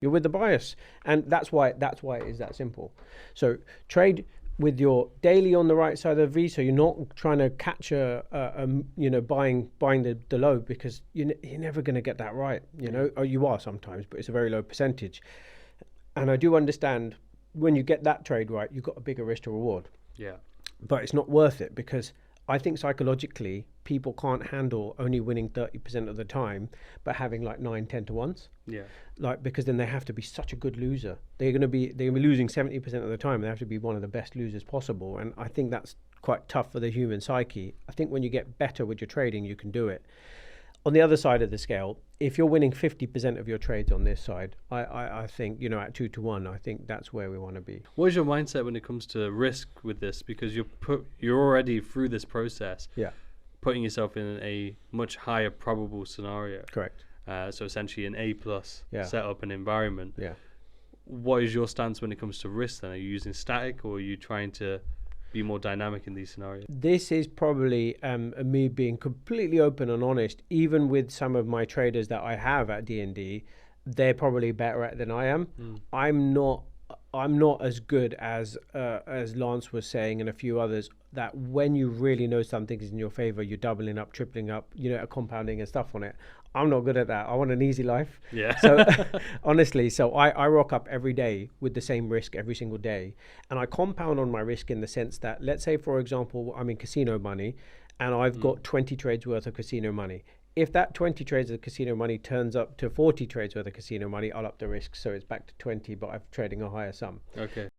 You're with the bias, and that's why it is that simple. So trade with your daily on the right side of the V, so you're not trying to catch buying the low, because you're never going to get that right, or you are sometimes, but it's a very low percentage. And I do understand when you get that trade right, you've got a bigger risk to reward, Yeah. but it's not worth it, because I think psychologically people can't handle only winning 30% of the time, but having like 9, 10 to ones. Yeah. Like, because then they have to be such a good loser. They're gonna be losing 70% of the time. They have to be one of the best losers possible, and I think that's quite tough for the human psyche. I think when you get better with your trading, you can do it. On the other side of the scale, if you're winning 50% of your trades on this side, I think, at 2 to 1, I think that's where we want to be. What is your mindset when it comes to risk with this? Because you're already through this process, Yeah, putting yourself in a much higher probable scenario. correct. So essentially an A plus Yeah. setup and environment. Yeah. What is your stance when it comes to risk then? Are you using static, or are you trying to be more dynamic in these scenarios? This is probably me being completely open and honest. Even with some of my traders that I have at D&D, they're probably better at it than I am. I'm not as good as Lance was saying, and a few others, that when you really know something is in your favor, you're doubling up, tripling up, compounding and stuff on it. I'm not good at that. I want an easy life. Yeah. So honestly, I rock up every day with the same risk every single day, and I compound on my risk in the sense that, let's say for example, I'm in casino money and I've got 20 trades worth of casino money. If that 20 trades of casino money turns up to 40 trades worth of casino money, I'll up the risk, so it's back to 20, but I'm trading a higher sum. Okay.